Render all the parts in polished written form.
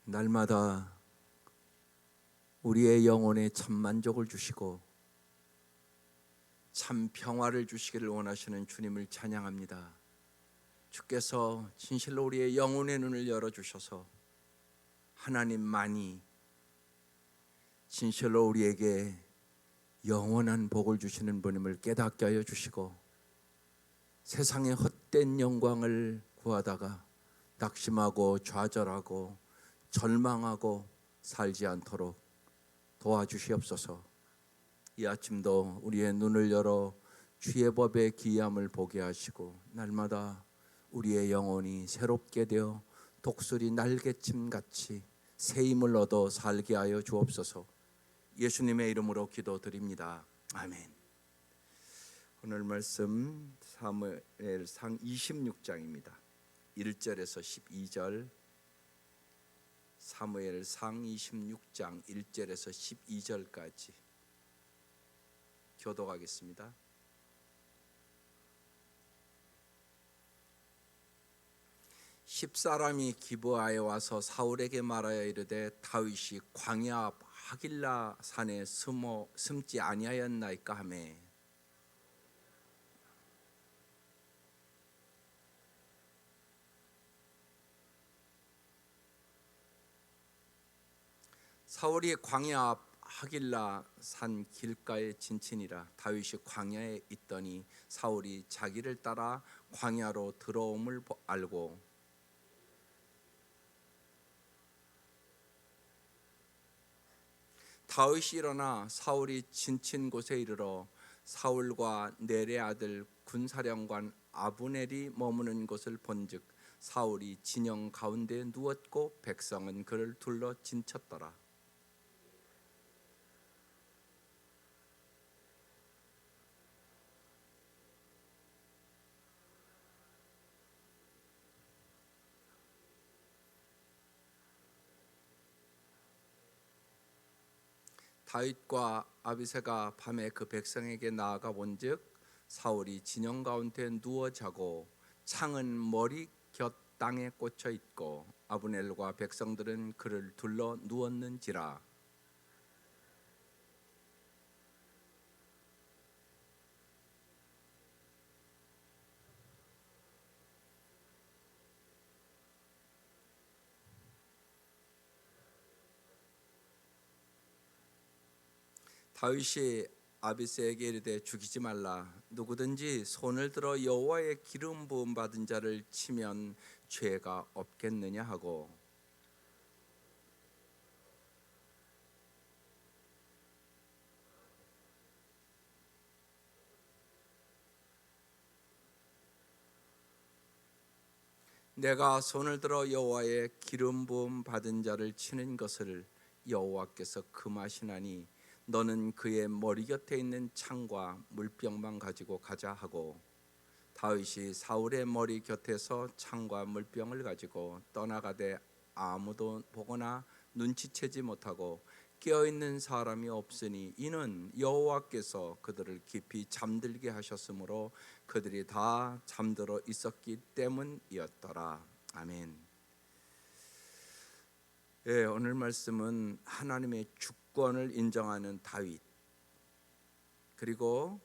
날마다 우리의 영혼에 참 만족을 주시고 참 평화를 주시기를 원하시는 주님을 찬양합니다. 주께서 진실로 우리의 영혼의 눈을 열어주셔서 하나님만이 진실로 우리에게 영원한 복을 주시는 분임을 깨닫게 하여 주시고, 세상의 헛된 영광을 구하다가 낙심하고 좌절하고 절망하고 살지 않도록 도와주시옵소서. 이 아침도 우리의 눈을 열어 주의 법의 기이함을 보게 하시고, 날마다 우리의 영혼이 새롭게 되어 독수리 날개침같이 새 힘을 얻어 살게 하여 주옵소서. 예수님의 이름으로 기도드립니다. 아멘. 오늘 말씀 사무엘상 26장입니다. 1절에서 12절. 사무엘상 26장 1절에서 12절까지 교독하겠습니다. 십사람이 기브아에 와서 사울에게 말하여 이르되, 다윗이 광야 앞 하길라 산에 숨지 아니하였나이까 하매, 사울이 광야 앞 하길라 산 길가에 진친이라. 다윗이 광야에 있더니 사울이 자기를 따라 광야로 들어옴을 알고 다윗이 일어나 사울이 진친 곳에 이르러 사울과 넬의 아들 군사령관 아브넬이 머무는 곳을 본즉 사울이 진영 가운데 누웠고 백성은 그를 둘러 진쳤더라. 다윗과 아비새가 밤에 그 백성에게 나아가 본즉 사울이 진영 가운데 누워 자고 창은 머리 곁 땅에 꽂혀 있고 아브넬과 백성들은 그를 둘러 누웠는지라. 다윗이 아비새에게 이르되, 죽이지 말라. 누구든지 손을 들어 여호와의 기름 부음 받은 자를 치면 죄가 없겠느냐 하고, 내가 손을 들어 여호와의 기름 부음 받은 자를 치는 것을 여호와께서 금하시나니 너는 그의 머리 곁에 있는 창과 물병만 가지고 가자 하고, 다윗이 사울의 머리 곁에서 창과 물병을 가지고 떠나가되 아무도 보거나 눈치채지 못하고 깨어있는 사람이 없으니 이는 여호와께서 그들을 깊이 잠들게 하셨으므로 그들이 다 잠들어 있었기 때문이었더라. 아멘. 오늘 말씀은 하나님의 주권을 인정하는 다윗, 그리고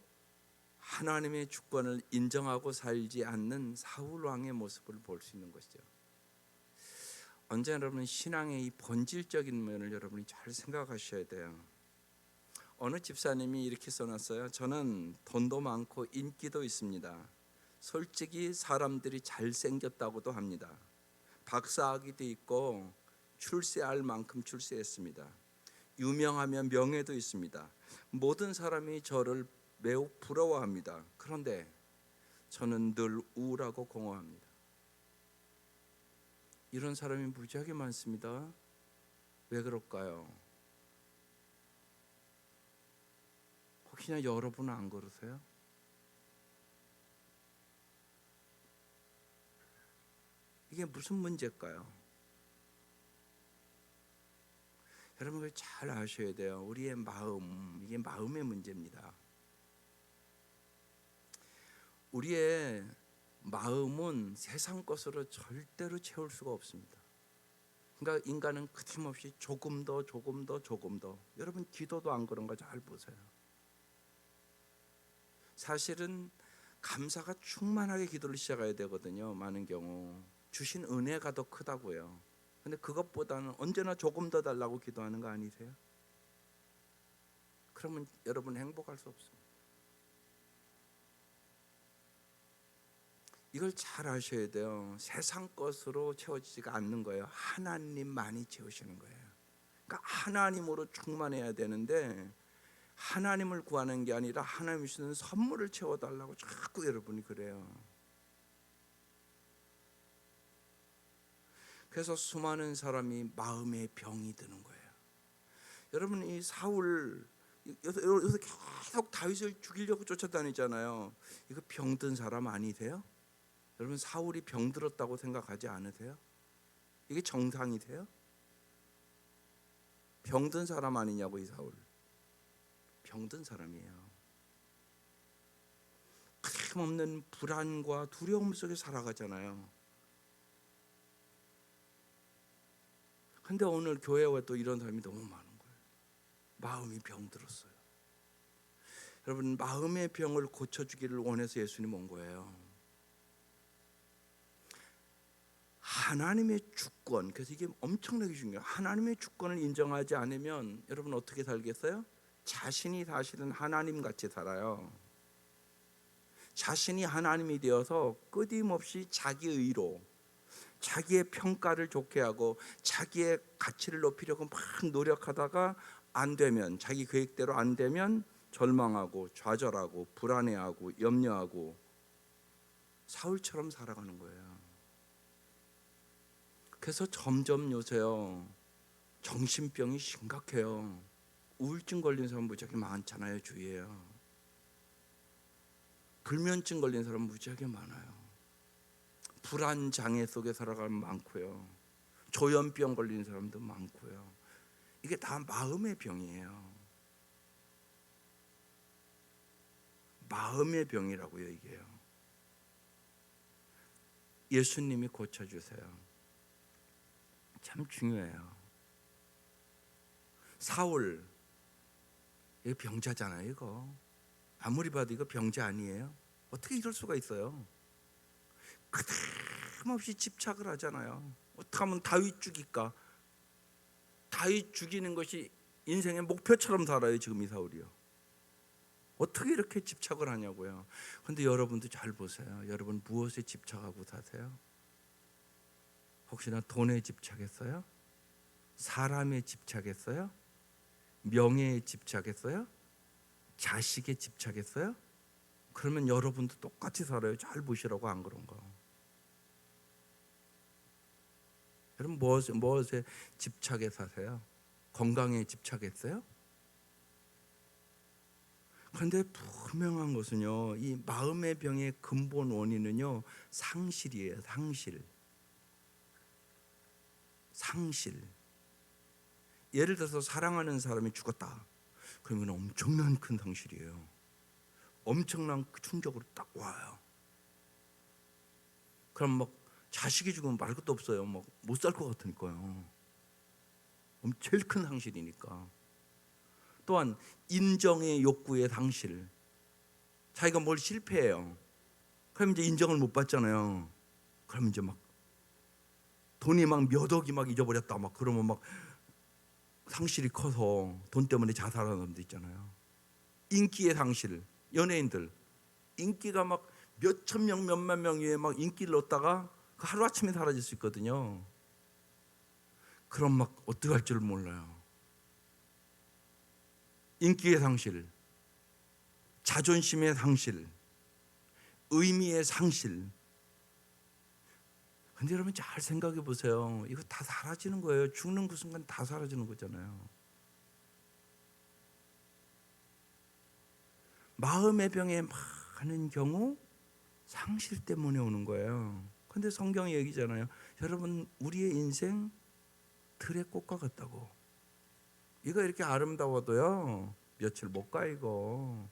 하나님의 주권을 인정하고 살지 않는 사울 왕의 모습을 볼 수 있는 것이죠. 언제나 여러분 신앙의 이 본질적인 면을 여러분이 잘 생각하셔야 돼요. 어느 집사님이 이렇게 써놨어요. 저는 돈도 많고 인기도 있습니다. 솔직히 사람들이 잘생겼다고도 합니다. 박사학위도 있고 출세할 만큼 출세했습니다. 유명하면 명예도 있습니다. 모든 사람이 저를 매우 부러워합니다. 그런데 저는 늘 우울하고 공허합니다. 이런 사람이 무지하게 많습니다. 왜 그럴까요? 혹시나 여러분은 안 그러세요? 이게 무슨 문제일까요? 여러분 잘 아셔야 돼요. 우리의 마음, 이게 마음의 문제입니다. 우리의 마음은 세상 것으로 절대로 채울 수가 없습니다. 그러니까 인간은 끊임없이 조금 더 조금 더 조금 더. 여러분 기도도 안 그런가 잘 보세요. 사실은 감사가 충만하게 기도를 시작해야 되거든요. 많은 경우 주신 은혜가 더 크다고요. 근데 그것보다는 언제나 조금 더 달라고 기도하는 거 아니세요? 그러면 여러분 행복할 수 없습니다. 이걸 잘 아셔야 돼요. 세상 것으로 채워지지가 않는 거예요. 하나님만이 채우시는 거예요. 그러니까 하나님으로 충만해야 되는데 하나님을 구하는 게 아니라 하나님이 주시는 선물을 채워달라고 자꾸 여러분이 그래요. 그래서 수많은 사람이 마음의 병이 드는 거예요. 여러분 이 사울 요새 계속 다윗을 죽이려고 쫓아다니잖아요. 이거 병든 사람 아니세요? 여러분 사울이 병들었다고 생각하지 않으세요? 이게 정상이세요? 병든 사람 아니냐고. 이 사울 병든 사람이에요. 끊임없는 불안과 두려움 속에 살아가잖아요. 근데 오늘 교회에 또 이런 사람이 너무 많은 거예요. 마음이 병들었어요. 여러분 마음의 병을 고쳐주기를 원해서 예수님 온 거예요. 하나님의 주권, 그래서 이게 엄청나게 중요해요. 하나님의 주권을 인정하지 않으면 여러분 어떻게 살겠어요? 자신이 사실은 하나님같이 살아요. 자신이 하나님이 되어서 끊임없이 자기의 의로 자기의 평가를 좋게 하고 자기의 가치를 높이려고 막 노력하다가 안 되면, 자기 계획대로 안 되면 절망하고 좌절하고 불안해하고 염려하고 사울처럼 살아가는 거예요. 그래서 점점 요새요 정신병이 심각해요. 우울증 걸린 사람 무지하게 많잖아요. 주위에요. 불면증 걸린 사람 무지하게 많아요. 불안 장애 속에 살아가는 많고요. 조현병 걸린 사람도 많고요. 이게 다 마음의 병이에요. 마음의 병이라고요. 이게요. 예수님이 고쳐주세요. 참 중요해요. 사울 이거 병자잖아요. 이거 아무리 봐도 이거 병자 아니에요? 어떻게 이럴 수가 있어요? 끊임없이 집착을 하잖아요. 어떻게 하면 다윗 죽일까? 다윗 죽이는 것이 인생의 목표처럼 살아요. 지금 이 사울이요. 어떻게 이렇게 집착을 하냐고요. 그런데 여러분도 잘 보세요. 여러분 무엇에 집착하고 사세요? 혹시나 돈에 집착했어요? 사람에 집착했어요? 명예에 집착했어요? 자식에 집착했어요? 그러면 여러분도 똑같이 살아요. 잘 보시라고. 안 그런 거. 여러분 무엇에 집착해 사세요? 건강에 집착했어요? 그런데 분명한 것은요, 이 마음의 병의 근본 원인은요 상실이에요. 상실. 예를 들어서 사랑하는 사람이 죽었다. 그러면 엄청난 큰 상실이에요. 엄청난 충격으로 딱 와요. 그럼 막 자식이 죽으면 말 것도 없어요. 막 못 살 것 같으니까요. 제일 큰 상실이니까. 또한 인정의 욕구의 상실. 자기가 뭘 실패해요. 그럼 이제 인정을 못 받잖아요. 그럼 이제 막 돈이 막 몇 억이 막 잊어버렸다. 막 그러면 막 상실이 커서 돈 때문에 자살하는 사람도 있잖아요. 인기의 상실. 연예인들 인기가 막 몇천 명, 몇만 명 위에 막 인기를 얻다가 그 하루아침에 사라질 수 있거든요. 그럼 막 어떻게 할 줄 몰라요. 인기의 상실, 자존심의 상실, 의미의 상실. 근데 여러분 잘 생각해 보세요. 이거 다 사라지는 거예요. 죽는 그 순간 다 사라지는 거잖아요. 마음의 병에 많은 경우 상실 때문에 오는 거예요. 근데 성경이 얘기잖아요. 여러분 우리의 인생 들의 꽃과 같다고. 이거 이렇게 아름다워도요 며칠 못 가. 이거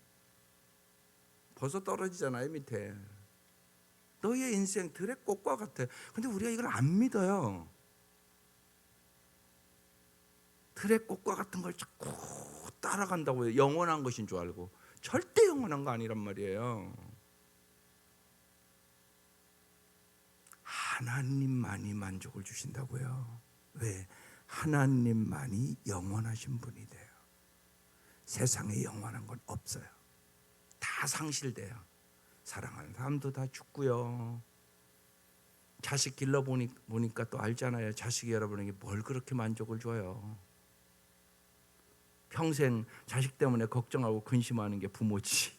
벌써 떨어지잖아요. 밑에. 너의 인생 들의 꽃과 같아. 근데 우리가 이걸 안 믿어요. 들의 꽃과 같은 걸 자꾸 따라간다고요. 영원한 것인 줄 알고. 절대 영원한 거 아니란 말이에요. 하나님만이 만족을 주신다고요. 왜? 하나님만이 영원하신 분이 돼요. 세상에 영원한 건 없어요. 다 상실돼요. 사랑하는 사람도 다 죽고요. 자식 길러보니까 또 알잖아요. 자식이 여러분에게 뭘 그렇게 만족을 줘요. 평생 자식 때문에 걱정하고 근심하는 게 부모지.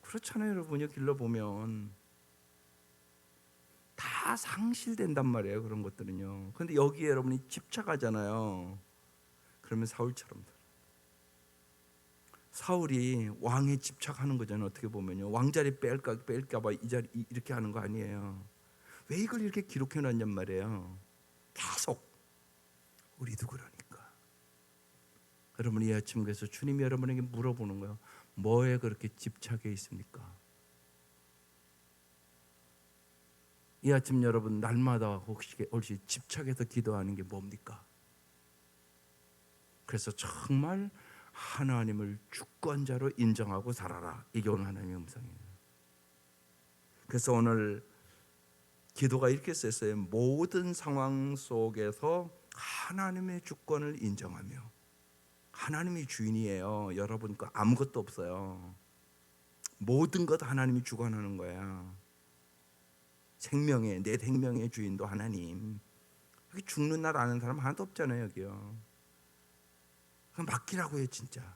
그렇잖아요. 여러분이 길러보면 다 상실된단 말이에요. 그런 것들은요. 그런데 여기에 여러분이 집착하잖아요. 그러면 사울처럼 살아요. 사울이 왕에 집착하는 거잖아요. 어떻게 보면요. 왕자리 뺄까 봐 이 자리 이렇게 하는 거 아니에요. 왜 이걸 이렇게 기록해 놨냔 말이에요. 계속. 우리도 그러니까. 여러분 이 아침 그래서 주님이 여러분에게 물어보는 거예요. 뭐에 그렇게 집착해 있습니까? 이 아침 여러분 날마다 혹시 집착해서 기도하는 게 뭡니까? 그래서 정말 하나님을 주권자로 인정하고 살아라. 이게 오늘 하나님의 음성이에요. 그래서 오늘 기도가 이렇게 쓰였어요. 모든 상황 속에서 하나님의 주권을 인정하며, 하나님이 주인이에요. 여러분 거 아무것도 없어요. 모든 것 하나님이 주관하는 거야. 내 생명의 주인도 하나님. 여기 죽는 날 아는 사람 하나도 없잖아요. 여기요. 그럼 맡기라고 해요. 진짜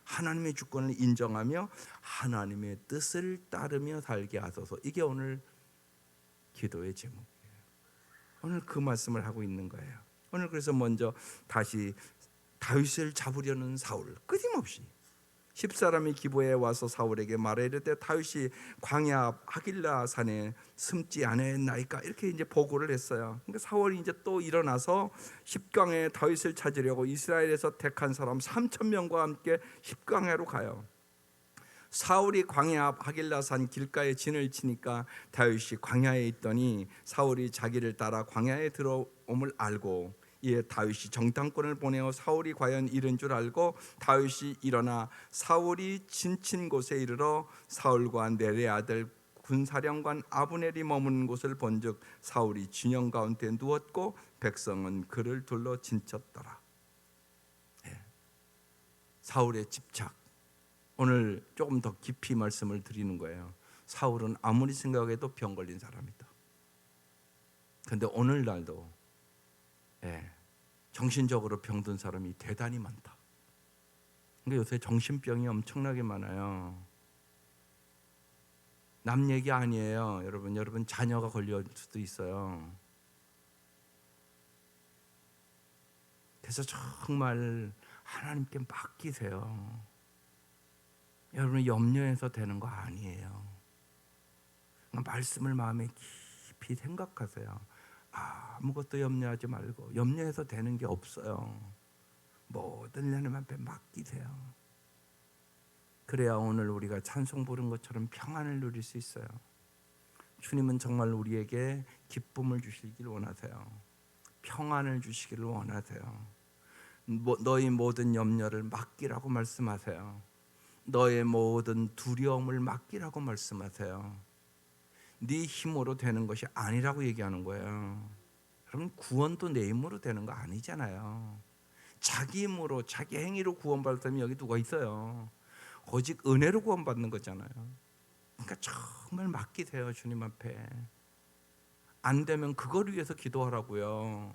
하나님의 주권을 인정하며 하나님의 뜻을 따르며 살게 하소서. 이게 오늘 기도의 제목이에요. 오늘 그 말씀을 하고 있는 거예요. 오늘 그래서 먼저 다시 다윗을 잡으려는 사울, 끊임없이 10사람이 기브에 와서 사울에게 말해 이르되 다윗이 광야 앞 하길라 산에 숨지 아니하였나이까, 이렇게 이제 보고를 했어요. 그러니까 사울이 이제 또 일어나서 10강에 다윗을 찾으려고 이스라엘에서 택한 사람 3,000명과 함께 10강에로 가요. 사울이 광야 앞 하길라 산 길가에 진을 치니까 다윗이 광야에 있더니 사울이 자기를 따라 광야에 들어옴을 알고 이에 다윗이 정탐꾼을 보내어 사울이 과연 이른 줄 알고 다윗이 일어나 사울이 진친 곳에 이르러 사울과 네레 아들 군사령관 아브넬이 머무는 곳을 본즉 사울이 진영 가운데 누웠고 백성은 그를 둘러 진쳤더라. 사울의 집착, 오늘 조금 더 깊이 말씀을 드리는 거예요. 사울은 아무리 생각해도 병 걸린 사람이다. 그런데 오늘날도 정신적으로 병든 사람이 대단히 많다. 근데 요새 정신병이 엄청나게 많아요. 남 얘기 아니에요. 여러분 자녀가 걸릴 수도 있어요. 그래서 정말 하나님께 맡기세요. 여러분 염려해서 되는 거 아니에요. 말씀을 마음에 깊이 생각하세요. 아무것도 염려하지 말고, 염려해서 되는 게 없어요. 모든 하나님 앞에 맡기세요. 그래야 오늘 우리가 찬송 부른 것처럼 평안을 누릴 수 있어요. 주님은 정말 우리에게 기쁨을 주시길 원하세요. 평안을 주시기를 원하세요. 너희 모든 염려를 맡기라고 말씀하세요. 너의 모든 두려움을 맡기라고 말씀하세요. 네 힘으로 되는 것이 아니라고 얘기하는 거예요. 여러분 구원도 내 힘으로 되는 거 아니잖아요. 자기 힘으로 자기 행위로 구원받을 사람이 여기 누가 있어요. 오직 은혜로 구원받는 거잖아요. 그러니까 정말 맡기세요. 주님 앞에. 안 되면 그걸 위해서 기도하라고요.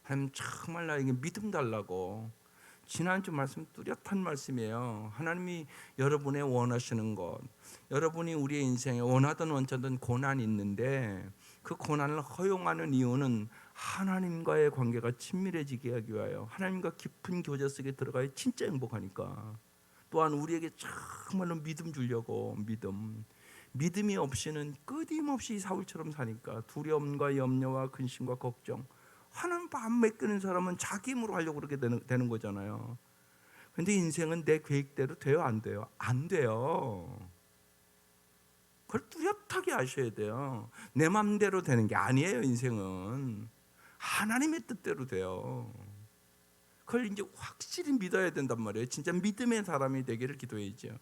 하나님 정말 나에게 믿음 달라고. 지난주 말씀 뚜렷한 말씀이에요. 하나님이 여러분의 원하시는 것, 여러분이 우리의 인생에 원하든 원하든 고난이 있는데 그 고난을 허용하는 이유는 하나님과의 관계가 친밀해지게 하기 위하여, 하나님과 깊은 교제 속에 들어가야 진짜 행복하니까. 또한 우리에게 정말로 믿음 주려고. 믿음이 없이는 끊임없이 사울처럼 사니까 두려움과 염려와 근심과 걱정, 하나님 안 맡기는 사람은 자기 힘으로 하려고 그렇게 되는 거잖아요. 그런데 인생은 내 계획대로 돼요? 안 돼요? 안 돼요. 그걸 뚜렷하게 아셔야 돼요. 내 맘대로 되는 게 아니에요. 인생은 하나님의 뜻대로 돼요. 그걸 이제 확실히 믿어야 된단 말이에요. 진짜 믿음의 사람이 되기를 기도해야죠.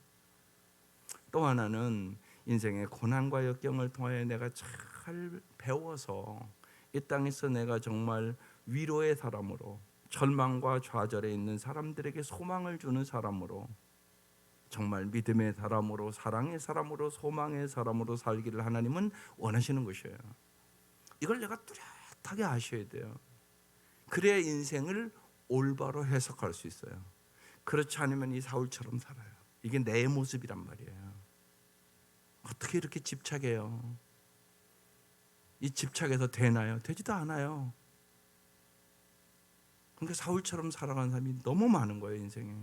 또 하나는 인생의 고난과 역경을 통하여 내가 잘 배워서 이 땅에서 내가 정말 위로의 사람으로, 절망과 좌절에 있는 사람들에게 소망을 주는 사람으로, 정말 믿음의 사람으로, 사랑의 사람으로, 소망의 사람으로 살기를 하나님은 원하시는 것이에요. 이걸 내가 뚜렷하게 아셔야 돼요. 그래야 인생을 올바로 해석할 수 있어요. 그렇지 않으면 이 사울처럼 살아요. 이게 내 모습이란 말이에요. 어떻게 이렇게 집착해요? 이 집착해서 되나요? 되지도 않아요. 그러니까 사울처럼 살아가는 사람이 너무 많은 거예요, 인생에.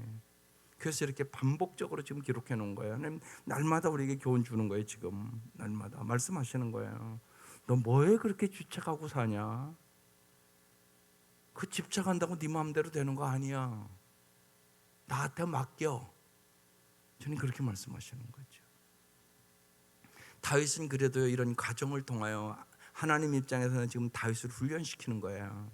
그래서 이렇게 반복적으로 지금 기록해 놓은 거예요. 하나님 날마다 우리에게 교훈 주는 거예요. 지금 날마다 말씀하시는 거예요. 너 뭐에 그렇게 집착하고 사냐? 그 집착한다고 네 마음대로 되는 거 아니야. 나한테 맡겨. 저는 그렇게 말씀하시는 거죠. 다윗은 그래도 이런 과정을 통하여 하나님 입장에서는 지금 다윗을 훈련시키는 거예요.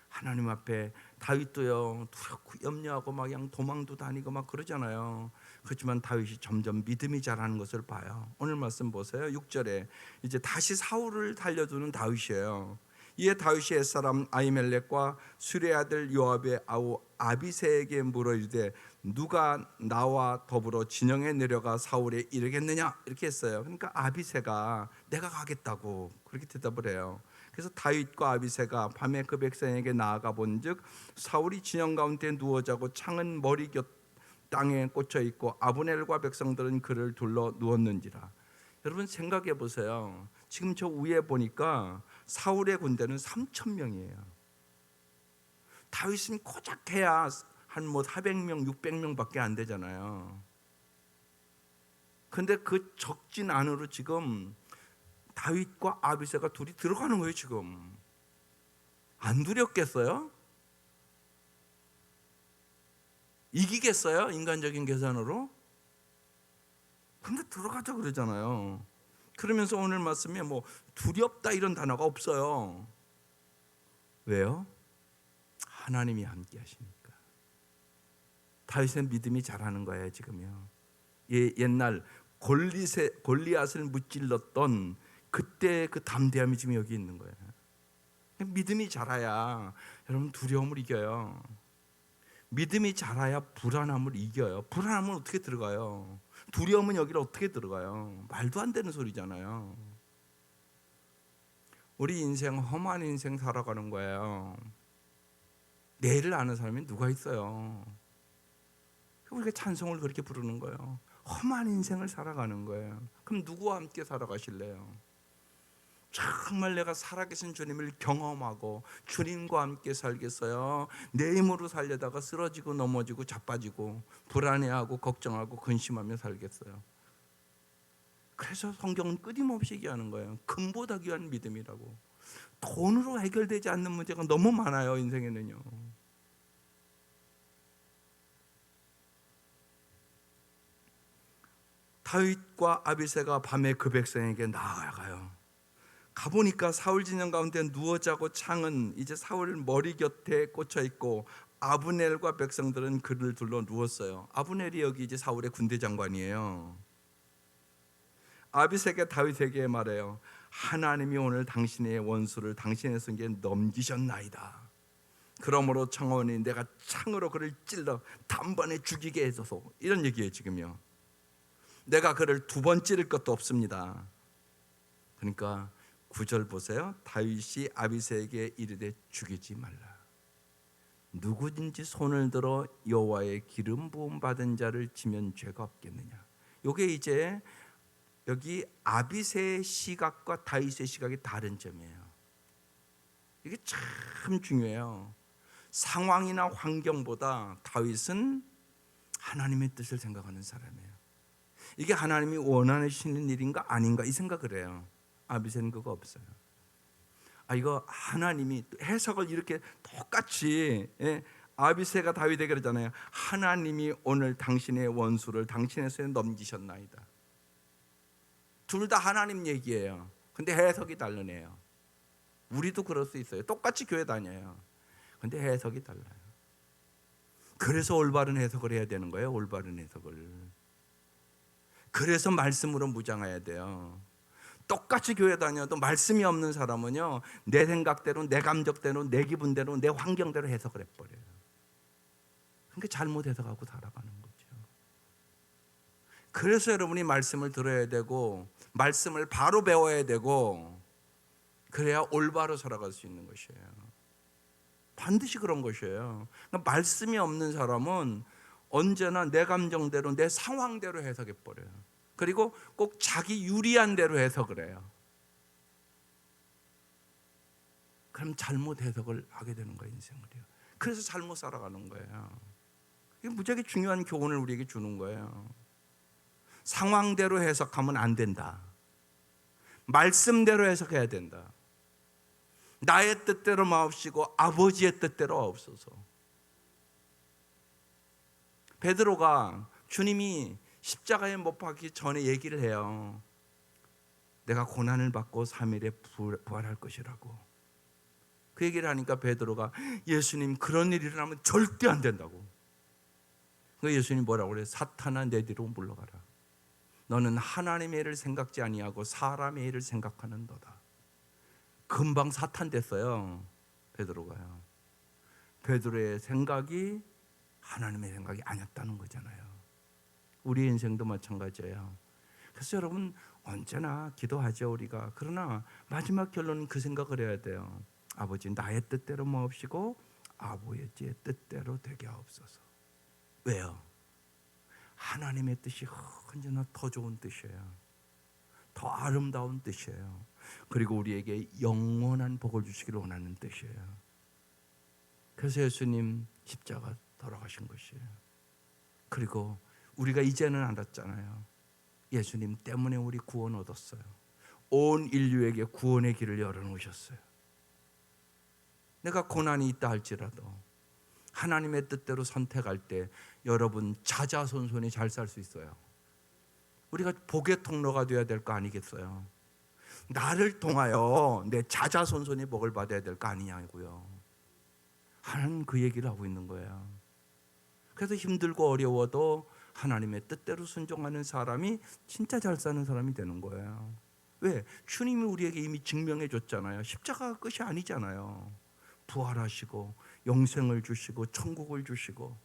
하나님 앞에 다윗도요 두렵고 염려하고 막 그냥 도망도 다니고 막 그러잖아요. 그렇지만 다윗이 점점 믿음이 자라는 것을 봐요. 오늘 말씀 보세요. 6절에 이제 다시 사울을 달려두는 다윗이에요. 이에 다윗이 옛사람 아히멜렉과 수레 아들 요압의 아우 아비새에게 물어 이르되 누가 나와 더불어 진영에 내려가 사울에 이르겠느냐 이렇게 했어요. 그러니까 아비새가 내가 가겠다고 그렇게 대답을 해요. 그래서 다윗과 아비새가 밤에 그 백성에게 나아가 본즉 사울이 진영 가운데 누워 자고 창은 머리 곁 땅에 꽂혀 있고 아브넬과 백성들은 그를 둘러 누웠는지라. 여러분 생각해 보세요. 지금 저 위에 보니까 사울의 군대는 3,000명이에요. 다윗은 고작 해야 한 400명, 600명밖에 안 되잖아요. 근데 그 적진 안으로 지금 다윗과 아비새가 둘이 들어가는 거예요. 지금 안 두렵겠어요? 이기겠어요? 인간적인 계산으로? 근데 들어가자 그러잖아요. 그러면서 오늘 말씀에 뭐 두렵다 이런 단어가 없어요. 왜요? 하나님이 함께 하시니까. 다윗의 믿음이 자라는 거예요. 지금요. 옛날 골리앗을 무찔렀던 그때 그 담대함이 지금 여기 있는 거예요. 믿음이 자라야 여러분 두려움을 이겨요. 믿음이 자라야 불안함을 이겨요. 불안함은 어떻게 들어가요? 두려움은 여기를 어떻게 들어가요? 말도 안 되는 소리잖아요. 우리 인생 험한 인생 살아가는 거예요. 내일을 아는 사람이 누가 있어요? 우리가 찬송을 그렇게 부르는 거예요. 험한 인생을 살아가는 거예요. 그럼 누구와 함께 살아가실래요? 정말 내가 살아계신 주님을 경험하고 주님과 함께 살겠어요? 내 힘으로 살려다가 쓰러지고 넘어지고 자빠지고 불안해하고 걱정하고 근심하며 살겠어요? 그래서 성경은 끊임없이 얘기하는 거예요. 금보다 귀한 믿음이라고. 돈으로 해결되지 않는 문제가 너무 많아요. 인생에는요. 다윗과 아비새가 밤에 그 백성에게 나아가요. 가보니까 사울 진영 가운데 누워 자고 창은 이제 사울 머리 곁에 꽂혀 있고 아브넬과 백성들은 그를 둘러 누웠어요. 아브넬이 여기 이제 사울의 군대 장관이에요. 아비새가 다윗에게 말해요. 하나님이 오늘 당신의 원수를 당신의 손에 넘기셨나이다. 그러므로 청하오니 내가 창으로 그를 찔러 단번에 죽이게 해줘서, 이런 얘기예요. 지금요. 내가 그를 두 번 찌를 것도 없습니다. 그러니까 9절 보세요. 다윗이 아비새에게 이르되 죽이지 말라. 누구든지 손을 들어 여호와의 기름 부음 받은 자를 치면 죄가 없겠느냐. 이게 이제 여기 아비새의 시각과 다윗의 시각이 다른 점이에요. 이게 참 중요해요. 상황이나 환경보다 다윗은 하나님의 뜻을 생각하는 사람이에요. 이게 하나님이 원하시는 일인가 아닌가 이 생각을 해요. 아비새는 그거 없어요. 이거 하나님이 해석을 이렇게 똑같이, 아비새가 다윗에게 그러잖아요. 하나님이 오늘 당신의 원수를 당신의 손에 넘기셨나이다. 둘 다 하나님 얘기예요. 근데 해석이 다르네요. 우리도 그럴 수 있어요. 똑같이 교회 다녀요. 근데 해석이 달라요. 그래서 올바른 해석을 해야 되는 거예요. 올바른 해석을. 그래서 말씀으로 무장해야 돼요. 똑같이 교회 다녀도 말씀이 없는 사람은요, 내 생각대로, 내 감정대로, 내 기분대로, 내 환경대로 해석을 해버려요. 그러니까 잘못 해석하고 살아가는 거죠. 그래서 여러분이 말씀을 들어야 되고, 말씀을 바로 배워야 되고, 그래야 올바로 살아갈 수 있는 것이에요. 반드시 그런 것이에요. 그러니까 말씀이 없는 사람은 언제나 내 감정대로, 내 상황대로 해석해버려요. 그리고 꼭 자기 유리한 대로 해석을 해요. 그럼 잘못 해석을 하게 되는 거예요, 인생을요. 그래서 잘못 살아가는 거예요. 이게 무지하게 중요한 교훈을 우리에게 주는 거예요. 상황대로 해석하면 안 된다. 말씀대로 해석해야 된다. 나의 뜻대로 마옵시고 아버지의 뜻대로 없소서. 베드로가 주님이 십자가에 못 박기 전에 얘기를 해요. 내가 고난을 받고 3일에 부활할 것이라고. 그 얘기를 하니까 베드로가 예수님 그런 일이 일어나면 절대 안 된다고. 그 예수님 뭐라고 그래요? 사탄아 내 뒤로 물러가라. 너는 하나님의 일을 생각지 아니하고 사람의 일을 생각하는 너다. 금방 사탄 됐어요. 베드로가요. 베드로의 생각이 하나님의 생각이 아니었다는 거잖아요. 우리 인생도 마찬가지예요. 그래서 여러분 언제나 기도하죠 우리가. 그러나 마지막 결론은 그 생각을 해야 돼요. 아버지 나의 뜻대로 마옵시고 아버지의 뜻대로 되게 하옵소서. 왜요? 하나님의 뜻이 언제나 더 좋은 뜻이에요. 더 아름다운 뜻이에요. 그리고 우리에게 영원한 복을 주시기를 원하는 뜻이에요. 그래서 예수님 십자가 돌아가신 것이에요. 그리고 우리가 이제는 알았잖아요. 예수님 때문에 우리 구원 얻었어요. 온 인류에게 구원의 길을 열어놓으셨어요. 내가 고난이 있다 할지라도 하나님의 뜻대로 선택할 때 여러분 자자손손이 잘 살 수 있어요. 우리가 복의 통로가 되어야 될 거 아니겠어요? 나를 통하여 내 자자손손이 복을 받아야 될 거 아니냐고요. 하나님 그 얘기를 하고 있는 거예요. 그래서 힘들고 어려워도 하나님의 뜻대로 순종하는 사람이 진짜 잘 사는 사람이 되는 거예요. 왜? 주님이 우리에게 이미 증명해 줬잖아요. 십자가가 끝이 아니잖아요. 부활하시고 영생을 주시고 천국을 주시고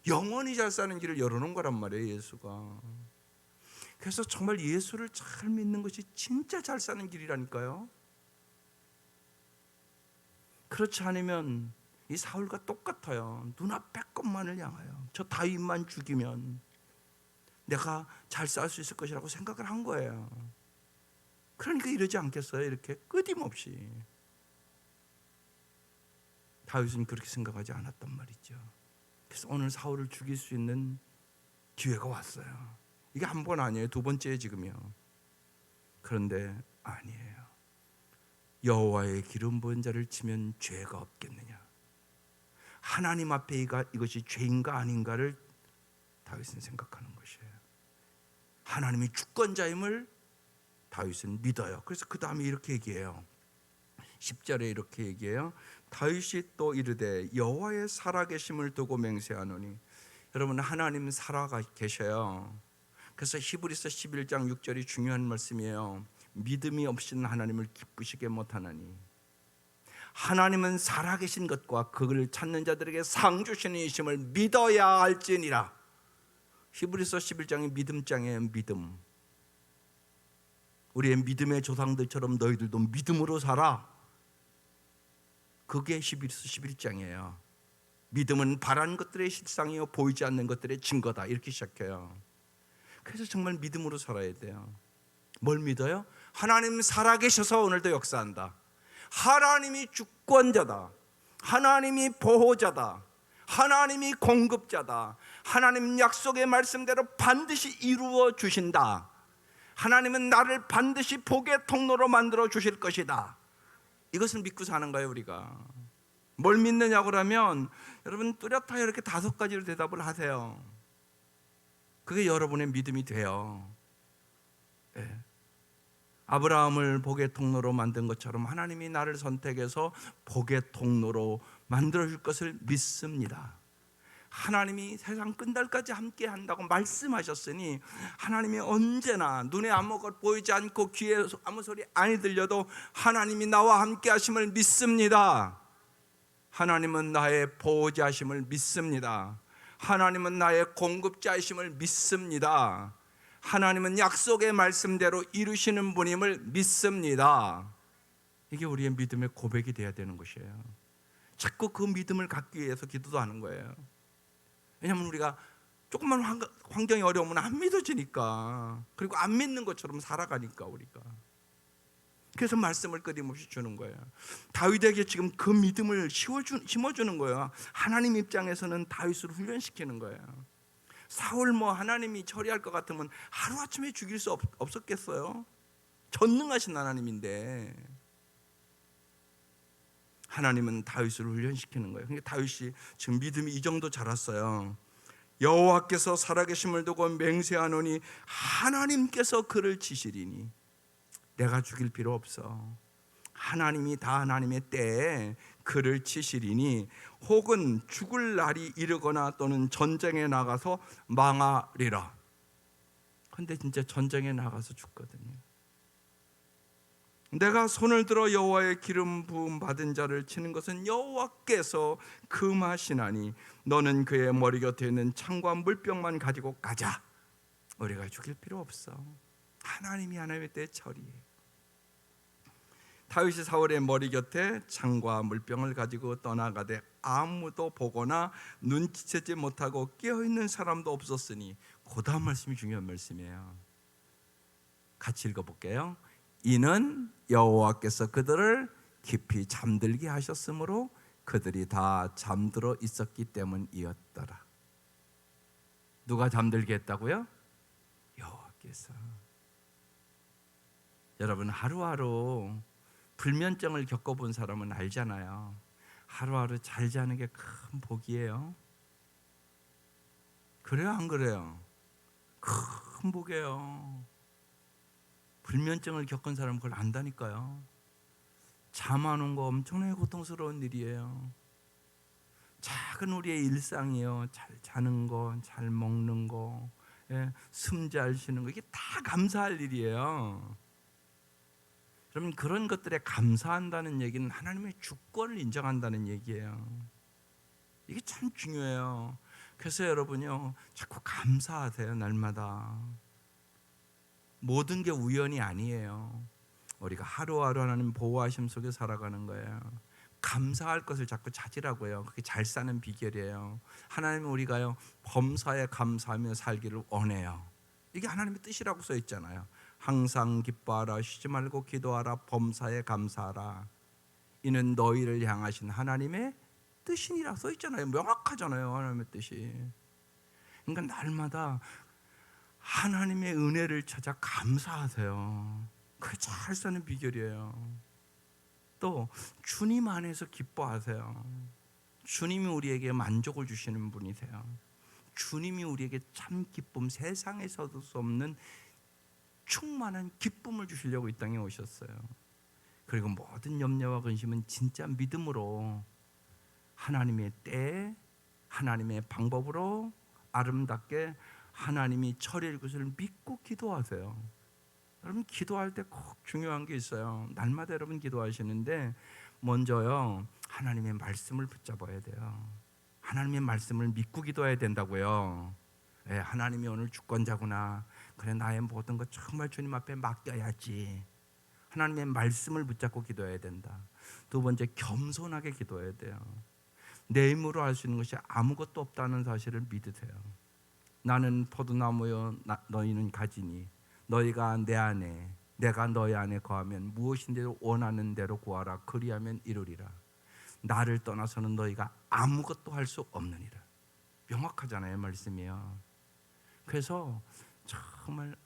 영원히 잘 사는 길을 열어놓은 거란 말이에요, 예수가. 그래서 정말 예수를 잘 믿는 것이 진짜 잘 사는 길이라니까요. 그렇지 않으면 이 사울과 똑같아요. 눈앞에 것만을 향하여 저 다윗만 죽이면 내가 잘 살 수 있을 것이라고 생각을 한 거예요. 그러니까 이러지 않겠어요? 이렇게 끊임없이. 다윗은 그렇게 생각하지 않았단 말이죠. 그래서 오늘 사울을 죽일 수 있는 기회가 왔어요. 이게 한 번 아니에요. 두 번째에 지금요. 그런데 아니에요. 여호와의 기름 부은 자를 치면 죄가 없겠느냐. 하나님 앞에 이것이 죄인가 아닌가를 다윗은 생각하는 것이에요. 하나님이 주권자임을 다윗은 믿어요. 그래서 그 다음에 이렇게 얘기해요. 10절에 이렇게 얘기해요. 다윗이 또 이르되 여호와의 살아계심을 두고 맹세하노니. 여러분 하나님 살아계셔요. 그래서 히브리서 11장 6절이 중요한 말씀이에요. 믿음이 없이는 하나님을 기쁘시게 못하나니. 하나님은 살아계신 것과 그를 찾는 자들에게 상 주시는 이심을 믿어야 할지니라. 히브리서 11장이 믿음장이에요. 믿음. 우리의 믿음의 조상들처럼 너희들도 믿음으로 살아. 그게 히브리서 11장이에요. 믿음은 바라는 것들의 실상이요 보이지 않는 것들의 증거다. 이렇게 시작해요. 그래서 정말 믿음으로 살아야 돼요. 뭘 믿어요? 하나님 살아계셔서 오늘도 역사한다. 하나님이 주권자다. 하나님이 보호자다. 하나님이 공급자다. 하나님 약속의 말씀대로 반드시 이루어 주신다. 하나님은 나를 반드시 복의 통로로 만들어 주실 것이다. 이것을 믿고 사는 거예요. 우리가 뭘 믿느냐고 그러면 여러분 뚜렷하게 이렇게 5가지로 대답을 하세요. 그게 여러분의 믿음이 돼요. 네. 아브라함을 복의 통로로 만든 것처럼 하나님이 나를 선택해서 복의 통로로 만들어 줄 것을 믿습니다. 하나님이 세상 끝날까지 함께 한다고 말씀하셨으니 하나님이 언제나 눈에 아무것도 보이지 않고 귀에 아무 소리 안 들려도 하나님이 나와 함께 하심을 믿습니다. 하나님은 나의 보호자심을 믿습니다. 하나님은 나의 공급자이심을 믿습니다. 하나님은 약속의 말씀대로 이루시는 분임을 믿습니다. 이게 우리의 믿음의 고백이 돼야 되는 것이에요. 자꾸 그 믿음을 갖기 위해서 기도도 하는 거예요. 왜냐하면 우리가 조금만 환경이 어려우면 안 믿어지니까, 그리고 안 믿는 것처럼 살아가니까 우리가. 그래서 말씀을 끊임없이 주는 거예요. 다윗에게 지금 그 믿음을 심어주는 거예요. 하나님 입장에서는 다윗을 훈련시키는 거예요. 사울 하나님이 처리할 것 같으면 하루아침에 죽일 수 없었겠어요? 전능하신 하나님인데 하나님은 다윗을 훈련시키는 거예요. 그러니까 다윗이 지금 믿음이 이 정도 자랐어요. 여호와께서 살아계심을 두고 맹세하노니 하나님께서 그를 치시리니 내가 죽일 필요 없어. 하나님이 다 하나님의 때에 그를 치시리니 혹은 죽을 날이 이르거나 또는 전쟁에 나가서 망하리라. 근데 진짜 전쟁에 나가서 죽거든요. 내가 손을 들어 여호와의 기름 부음 받은 자를 치는 것은 여호와께서 금하시나니 너는 그의 머리 곁에 있는 창과 물병만 가지고 가자. 우리가 죽일 필요 없어. 하나님이 하나님의 때에 처리해. 다윗이 사울의 머리 곁에 창과 물병을 가지고 떠나가되 아무도 보거나 눈치채지 못하고 깨어있는 사람도 없었으니, 그 다음 말씀이 중요한 말씀이에요. 같이 읽어볼게요. 이는 여호와께서 그들을 깊이 잠들게 하셨으므로 그들이 다 잠들어 있었기 때문이었더라. 누가 잠들게 했다고요? 여호와께서. 여러분, 하루하루 불면증을 겪어본 사람은 알잖아요. 하루하루 잘 자는 게 큰 복이에요. 그래요, 안 그래요? 큰 복이에요. 불면증을 겪은 사람은 그걸 안다니까요. 잠 안 온 거 엄청나게 고통스러운 일이에요. 작은 우리의 일상이요. 잘 자는 거, 잘 먹는 거, 숨 잘 쉬는 거, 이게 다 감사할 일이에요. 그러면 그런 것들에 감사한다는 얘기는 하나님의 주권을 인정한다는 얘기예요. 이게 참 중요해요. 그래서 여러분요, 자꾸 감사하세요. 날마다. 모든 게 우연이 아니에요. 우리가 하루하루 하나님 보호하심 속에 살아가는 거예요. 감사할 것을 자꾸 찾으라고요. 그게 잘 사는 비결이에요. 하나님은 우리가요, 범사에 감사하며 살기를 원해요. 이게 하나님의 뜻이라고 써 있잖아요. 항상 기뻐하라, 쉬지 말고 기도하라, 범사에 감사하라. 이는 너희를 향하신 하나님의 뜻이니라 써 있잖아요. 명확하잖아요, 하나님의 뜻이. 그러니까 날마다 하나님의 은혜를 찾아 감사하세요. 그게 잘 사는 비결이에요. 또 주님 안에서 기뻐하세요. 주님이 우리에게 만족을 주시는 분이세요. 주님이 우리에게 참 기쁨, 세상에서도 수 없는 충만한 기쁨을 주시려고 이 땅에 오셨어요. 그리고 모든 염려와 근심은 진짜 믿음으로 하나님의 때에 하나님의 방법으로 아름답게 하나님이 처리할 것을 믿고 기도하세요. 여러분, 기도할 때 꼭 중요한 게 있어요. 날마다 여러분 기도하시는데 먼저요, 하나님의 말씀을 붙잡아야 돼요. 하나님의 말씀을 믿고 기도해야 된다고요. 하나님이 오늘 주권자구나. 그래, 나의 모든 것 정말 주님 앞에 맡겨야지. 하나님의 말씀을 붙잡고 기도해야 된다. 두 번째, 겸손하게 기도해야 돼요. 내 힘으로 할 수 있는 것이 아무것도 없다는 사실을 믿으세요. 나는 포도나무여 너희는 가지니 너희가 내 안에 내가 너희 안에 거하면 무엇인데도 원하는 대로 구하라. 그리하면 이루리라. 나를 떠나서는 너희가 아무것도 할 수 없느니라. 명확하잖아요, 말씀이요. 그래서 정말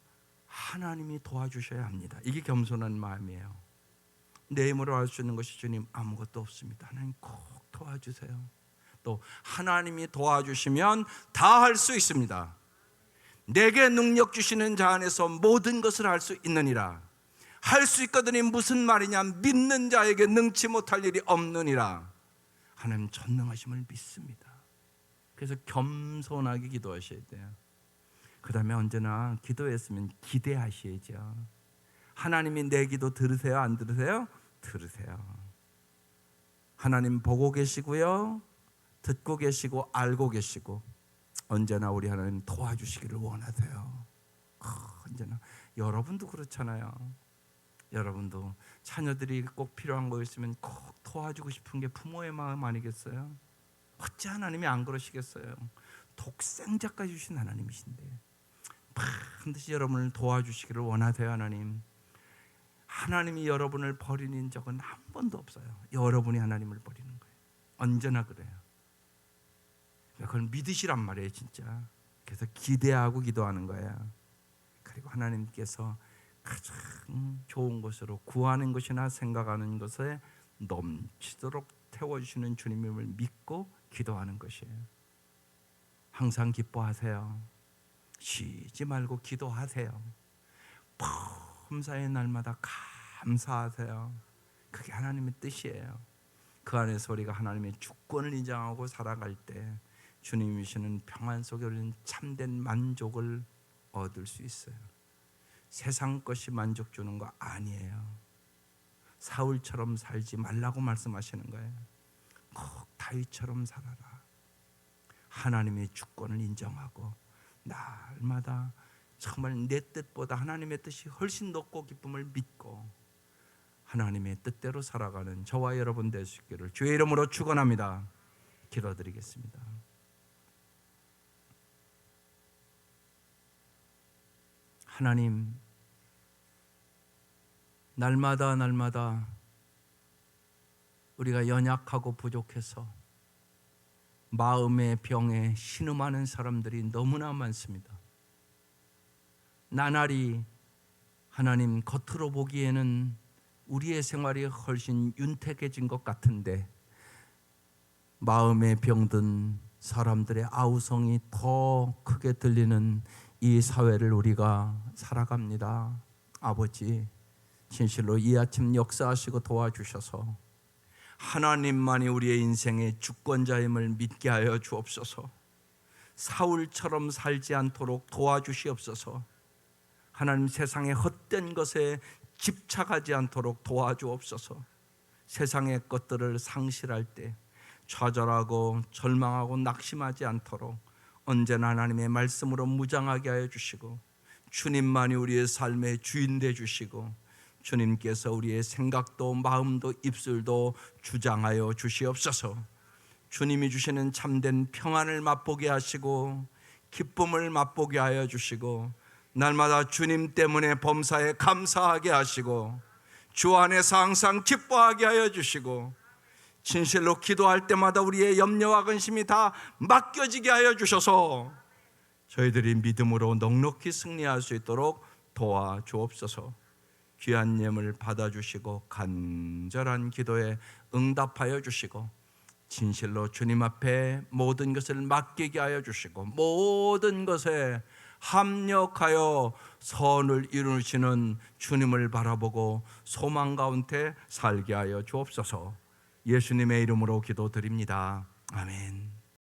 하나님이 도와주셔야 합니다. 이게 겸손한 마음이에요. 내 힘으로 할 수 있는 것이 주님 아무것도 없습니다. 하나님 꼭 도와주세요. 또 하나님이 도와주시면 다 할 수 있습니다. 내게 능력 주시는 자 안에서 모든 것을 할 수 있느니라. 할 수 있거든이 무슨 말이냐? 믿는 자에게 능치 못할 일이 없느니라. 하나님 전능하심을 믿습니다. 그래서 겸손하게 기도하셔야 돼요. 그 다음에 언제나 기도했으면 기대하셔야죠. 하나님이 내 기도 들으세요? 안 들으세요? 들으세요. 하나님 보고 계시고요, 듣고 계시고 알고 계시고 언제나 우리 하나님 도와주시기를 원하세요. 언제나. 여러분도 그렇잖아요. 여러분도 자녀들이 꼭 필요한 거 있으면 꼭 도와주고 싶은 게 부모의 마음 아니겠어요? 어찌 하나님이 안 그러시겠어요? 독생자까지 주신 하나님이신데 반드시 여러분을 도와주시기를 원하세요. 하나님이 여러분을 버리는 적은 한 번도 없어요. 여러분이 하나님을 버리는 거예요. 언제나 그래요. 그걸 믿으시란 말이에요, 진짜. 그래서 기대하고 기도하는 거예요. 그리고 하나님께서 가장 좋은 것으로 구하는 것이나 생각하는 것에 넘치도록 태워주시는 주님임을 믿고 기도하는 것이에요. 항상 기뻐하세요. 쉬지 말고 기도하세요. 범사의 날마다 감사하세요. 그게 하나님의 뜻이에요. 그 안에서 우리가 하나님의 주권을 인정하고 살아갈 때 주님이 주시는 평안 속에 우리는 참된 만족을 얻을 수 있어요. 세상 것이 만족 주는 거 아니에요. 사울처럼 살지 말라고 말씀하시는 거예요. 꼭 다윗처럼 살아라. 하나님의 주권을 인정하고 날마다 정말 내 뜻보다 하나님의 뜻이 훨씬 높고 기쁨을 믿고 하나님의 뜻대로 살아가는 저와 여러분 될 수 있기를 주의 이름으로 축원합니다. 기도드리겠습니다. 하나님, 날마다 우리가 연약하고 부족해서 마음의 병에 신음하는 사람들이 너무나 많습니다. 나날이 하나님 겉으로 보기에는 우리의 생활이 훨씬 윤택해진 것 같은데 마음에 병든 사람들의 아우성이 더 크게 들리는 이 사회를 우리가 살아갑니다. 아버지, 진실로 이 아침 역사하시고 도와주셔서 하나님만이 우리의 인생의 주권자임을 믿게 하여 주옵소서. 사울처럼 살지 않도록 도와주시옵소서. 하나님, 세상의 헛된 것에 집착하지 않도록 도와주옵소서. 세상의 것들을 상실할 때 좌절하고 절망하고 낙심하지 않도록 언제나 하나님의 말씀으로 무장하게 하여 주시고 주님만이 우리의 삶의 주인 되어 주시고 주님께서 우리의 생각도 마음도 입술도 주장하여 주시옵소서. 주님이 주시는 참된 평안을 맛보게 하시고 기쁨을 맛보게 하여 주시고 날마다 주님 때문에 범사에 감사하게 하시고 주 안에서 항상 기뻐하게 하여 주시고 진실로 기도할 때마다 우리의 염려와 근심이 다 맡겨지게 하여 주셔서 저희들이 믿음으로 넉넉히 승리할 수 있도록 도와주옵소서. 귀한 예물 받아주시고 간절한 기도에 응답하여 주시고 진실로 주님 앞에 모든 것을 맡기게 하여 주시고 모든 것에 합력하여 선을 이루시는 주님을 바라보고 소망 가운데 살게 하여 주옵소서. 예수님의 이름으로 기도드립니다. 아멘.